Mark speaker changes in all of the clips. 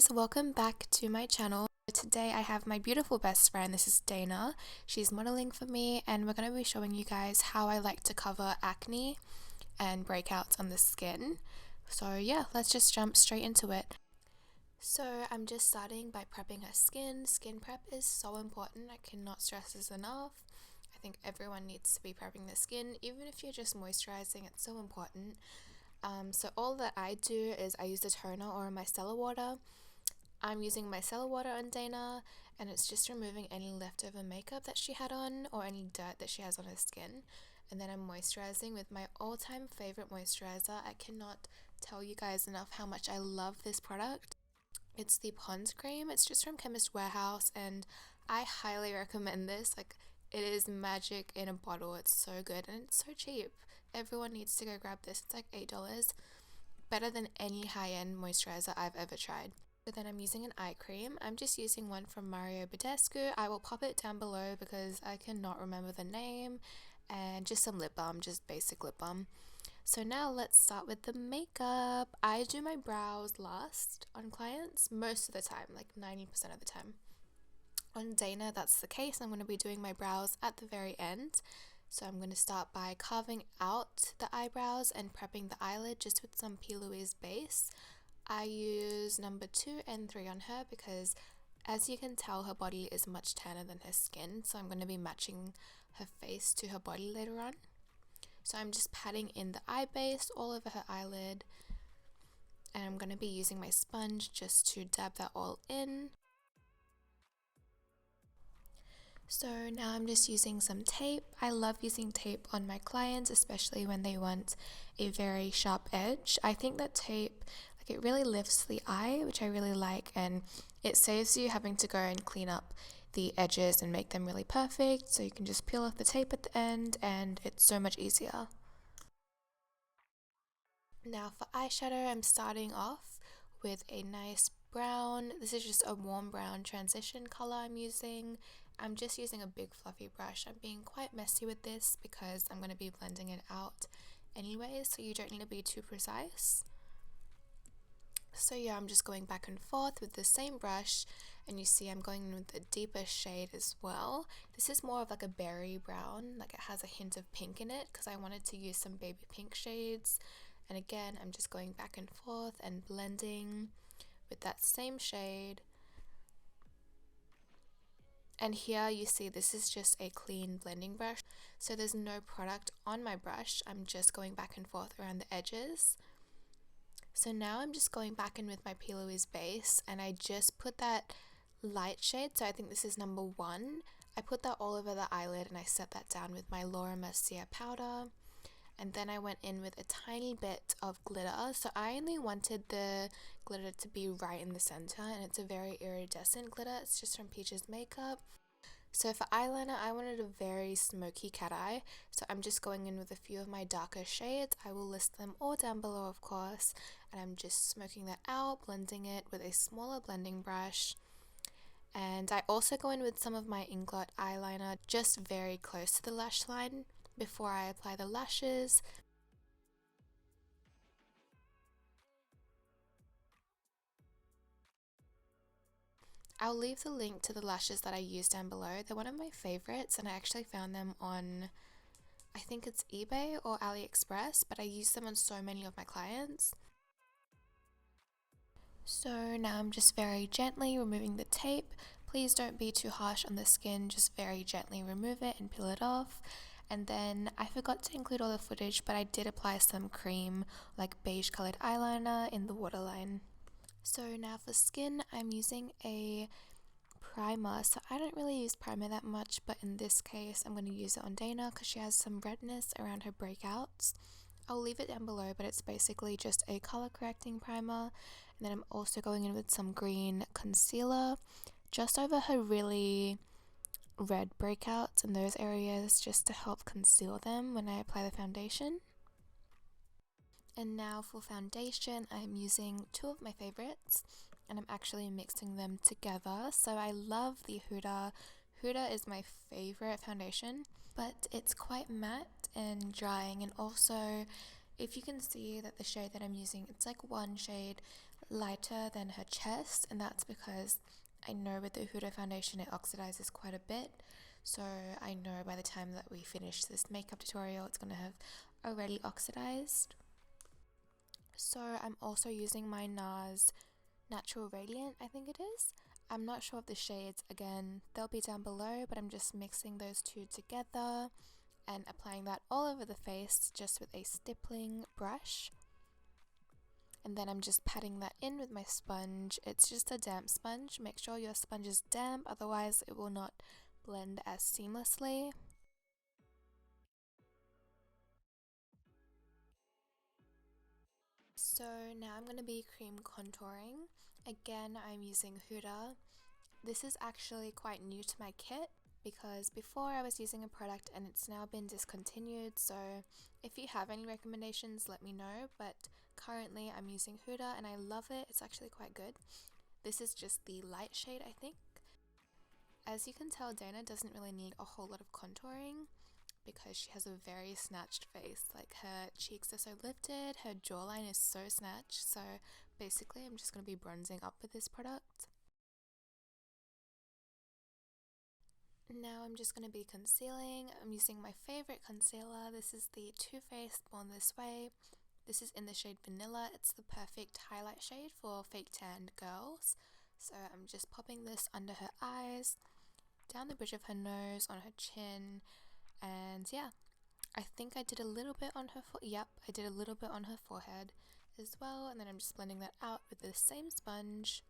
Speaker 1: guys, welcome back to my channel. Today I have my beautiful best friend, this is Dana. She's modeling for me and we're going to be showing you guys how I like to cover acne and breakouts on the skin. So yeah, let's just jump straight into it. So I'm just starting by prepping her skin. Skin prep is so important, I cannot stress this enough. I think everyone needs to be prepping their skin, even if you're just moisturizing, it's so important. So all that I do is I use a toner or a micellar water. I'm using micellar water on Dana and it's just removing any leftover makeup that she had on or any dirt that she has on her skin. And then I'm moisturizing with my all-time favorite moisturizer. I cannot tell you guys enough how much I love this product. It's the Pond's cream. It's just from Chemist Warehouse and I highly recommend this. Like, it is magic in a bottle. It's so good and it's so cheap. Everyone needs to go grab this. It's like $8. Better than any high-end moisturizer I've ever tried. So then I'm using an eye cream. I'm just using one from Mario Badescu. I will pop it down below because I cannot remember the name. And just some lip balm, just basic lip balm. So now let's start with the makeup. I do my brows last on clients most of the time, like 90% of the time. On Dana, that's the case. I'm going to be doing my brows at the very end. So I'm going to start by carving out the eyebrows and prepping the eyelid just with some Plouise base. I use number 2 and 3 on her because, as you can tell, her body is much tanner than her skin. So I'm going to be matching her face to her body later on. So I'm just patting in the eye base all over her eyelid. And I'm going to be using my sponge just to dab that all in. So now I'm just using some tape. I love using tape on my clients, especially when they want a very sharp edge. I think that tape, like, it really lifts the eye, which I really like, and it saves you having to go and clean up the edges and make them really perfect. So you can just peel off the tape at the end and it's so much easier. Now for eyeshadow, I'm starting off with a nice brown. This is just a warm brown transition color I'm using. I'm just using a big fluffy brush. I'm being quite messy with this because I'm going to be blending it out anyway, so you don't need to be too precise. So yeah, I'm just going back and forth with the same brush, and you see I'm going in with a deeper shade as well. This is more of like a berry brown, like it has a hint of pink in it because I wanted to use some baby pink shades. And again, I'm just going back and forth and blending with that same shade. And here you see this is just a clean blending brush, so there's no product on my brush. I'm just going back and forth around the edges. So now I'm just going back in with my Plouise base and I just put that light shade, so I think this is number 1. I put that all over the eyelid and I set that down with my Mercier powder. And then I went in with a tiny bit of glitter. So I only wanted the glitter to be right in the center, and it's a very iridescent glitter. It's just from Peach's Makeup. So for eyeliner, I wanted a very smoky cat eye. So I'm just going in with a few of my darker shades. I will list them all down below, of course. And I'm just smoking that out, blending it with a smaller blending brush. And I also go in with some of my Inglot eyeliner, just very close to the lash line, before I apply the lashes. I'll leave the link to the lashes that I use down below. They're one of my favorites and I actually found them on, I think it's eBay or AliExpress, but I use them on so many of my clients. So now I'm just very gently removing the tape. Please don't be too harsh on the skin, just very gently remove it and peel it off. And then I forgot to include all the footage, but I did apply some cream, like beige colored eyeliner in the waterline. So now for skin, I'm using a primer. So I don't really use primer that much, but in this case, I'm going to use it on Dana because she has some redness around her breakouts. I'll leave it down below, but it's basically just a color correcting primer. And then I'm also going in with some green concealer just over her really red breakouts in those areas, just to help conceal them when I apply the foundation. And now for foundation, I'm using 2 of my favorites and I'm actually mixing them together. So I love the Huda. Huda is my favorite foundation, but it's quite matte and drying, and also if you can see that the shade that I'm using, it's like one shade lighter than her chest, and that's because I know with the Huda foundation it oxidizes quite a bit, so I know by the time that we finish this makeup tutorial it's going to have already oxidized. So I'm also using my Nars Natural Radiant, I think it is. I'm not sure of the shades, again they'll be down below, but I'm just mixing those two together and applying that all over the face just with a stippling brush. And then I'm just patting that in with my sponge. It's just a damp sponge. Make sure your sponge is damp, otherwise it will not blend as seamlessly. So now I'm going to be cream contouring. Again, I'm using Huda. This is actually quite new to my kit because before I was using a product and it's now been discontinued, so if you have any recommendations let me know, but currently I'm using Huda and I love it. It's actually quite good. This is just the light shade, I think. As you can tell, Dana doesn't really need a whole lot of contouring because she has a very snatched face. Like, her cheeks are so lifted, her jawline is so snatched, so basically I'm just going to be bronzing up with this product. Now I'm just going to be concealing. I'm using my favorite concealer. This is the Toofaced Born This Way. This is in the shade Vanilla. It's the perfect highlight shade for fake tanned girls. So I'm just popping this under her eyes, down the bridge of her nose, on her chin, and yeah, I think I did a little bit on her I did a little bit on her forehead as well, and then I'm just blending that out with the same sponge.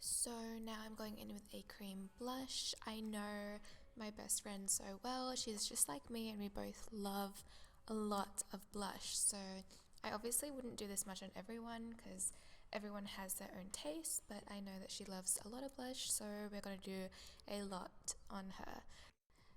Speaker 1: So now I'm going in with a cream blush. I know my best friend so well. She's just like me and we both love a lot of blush. So I obviously wouldn't do this much on everyone because everyone has their own taste, but I know that she loves a lot of blush, so we're going to do a lot on her.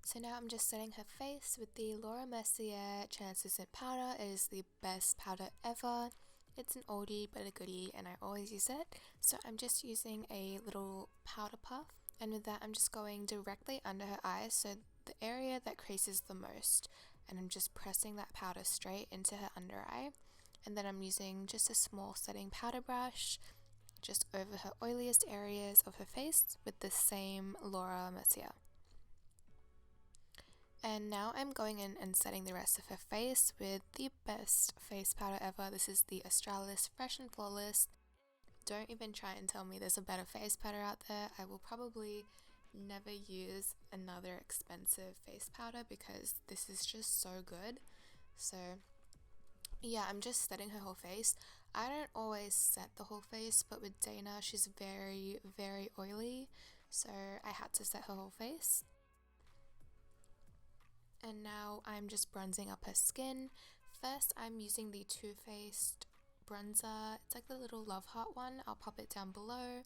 Speaker 1: So now I'm just setting her face with the Mercier translucent powder. It is the best powder ever. It's an oldie but a goodie and I always use it. So I'm just using a little powder puff, and with that I'm just going directly under her eyes, so the area that creases the most, and I'm just pressing that powder straight into her under eye. And then I'm using just a small setting powder brush just over her oiliest areas of her face with the same Mercier. And now I'm going in and setting the rest of her face with the best face powder ever. This is the Australis Fresh and Flawless. Don't even try and tell me there's a better face powder out there. I will probably never use another expensive face powder because this is just so good. So yeah, I'm just setting her whole face. I don't always set the whole face, but with Dana, she's very, very oily, so I had to set her whole face. And now I'm just bronzing up her skin. First, I'm using the Toofaced bronzer. It's like the little love heart one. I'll pop it down below.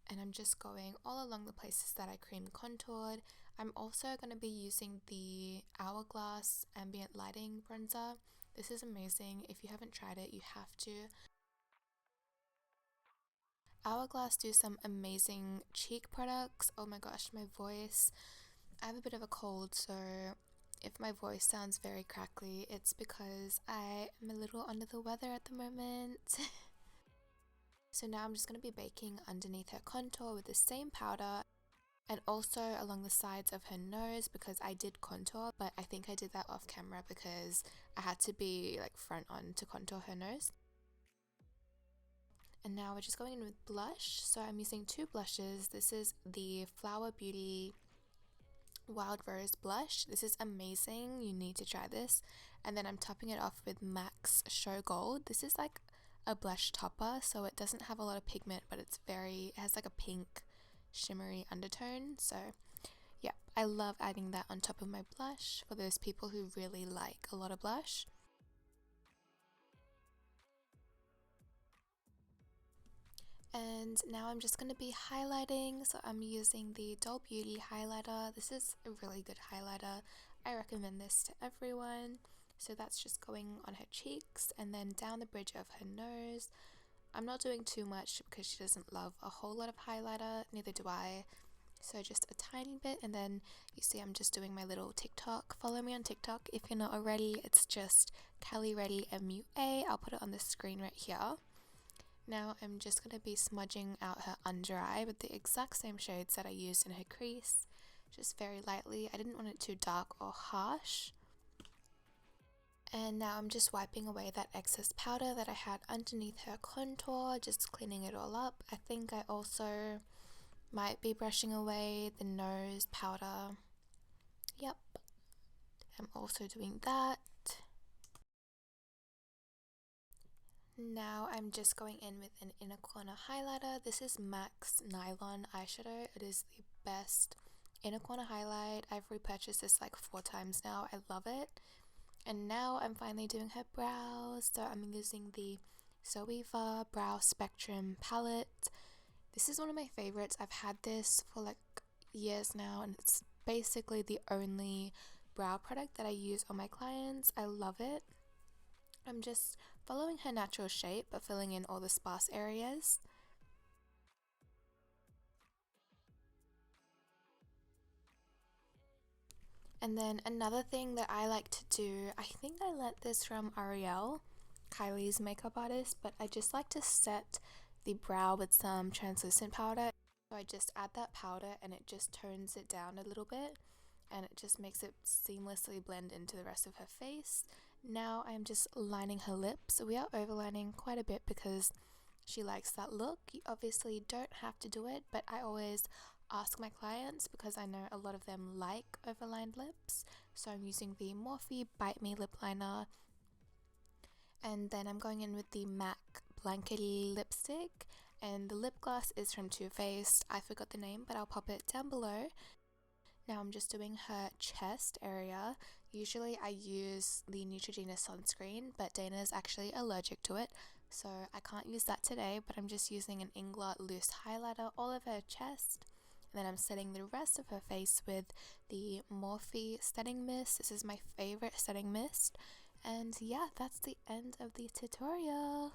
Speaker 1: And I'm just going all along the places that I cream contoured. I'm also going to be using the Hourglass Ambient Lighting bronzer. This is amazing. If you haven't tried it, you have to. Hourglass do some amazing cheek products. Oh my gosh, my voice. I have a bit of a cold, so if my voice sounds very crackly, it's because I am a little under the weather at the moment. So now I'm just going to be baking underneath her contour with the same powder, and also along the sides of her nose because I did contour, but I think I did that off camera because I had to be like front on to contour her nose. And now we're just going in with blush. So I'm using two blushes. This is the Flower Beauty Wild Rose blush. This is amazing. You need to try this. And then I'm topping it off with MAC's Show Gold. This is like a blush topper, so it doesn't have a lot of pigment, but it has like a pink shimmery undertone. So yeah, I love adding that on top of my blush for those people who really like a lot of blush. And now I'm just going to be highlighting. So I'm using the Doll Beauty highlighter. This is a really good highlighter. I recommend this to everyone. So that's just going on her cheeks and then down the bridge of her nose, I'm not doing too much because she doesn't love a whole lot of highlighter, neither do I. So just a tiny bit, and then you see I'm just doing my little TikTok. Follow me on TikTok if you're not already. It's just Cali Ready MUA. I'll put it on the screen right here. Now I'm just going to be smudging out her under eye with the exact same shades that I used in her crease, just very lightly. I didn't want it too dark or harsh. And now I'm just wiping away that excess powder that I had underneath her contour, just cleaning it all up. I think I also might be brushing away the nose powder. Yep, I'm also doing that. Now I'm just going in with an inner corner highlighter. This is MAC's Nylon eyeshadow. It is the best inner corner highlight. I've repurchased this like 4 times now. I love it. And now I'm finally doing her brows. So I'm using the Zoeva Brow Spectrum palette. This is one of my favorites. I've had this for like years now, and it's basically the only brow product that I use on my clients. I love it. I'm just following her natural shape but filling in all the sparse areas. And then another thing that I like to do, I think I learnt this from Ariel, Kylie's makeup artist, but I just like to set the brow with some translucent powder. So I just add that powder and it just tones it down a little bit, and it just makes it seamlessly blend into the rest of her face. Now I'm just lining her lips. We are overlining quite a bit because she likes that look. You obviously don't have to do it, but I always ask my clients because I know a lot of them like overlined lips. So I'm using the Morphe Bite Me lip liner, and then I'm going in with the MAC Blankety lipstick, and the lip gloss is from Toofaced. I forgot the name, but I'll pop it down below. Now I'm just doing her chest area. Usually I use the Neutrogena sunscreen, but Dana is actually allergic to it, so I can't use that today, but I'm just using an Inglot loose highlighter all over her chest. And then I'm setting the rest of her face with the Morphe setting mist. This is my favorite setting mist. And yeah, that's the end of the tutorial.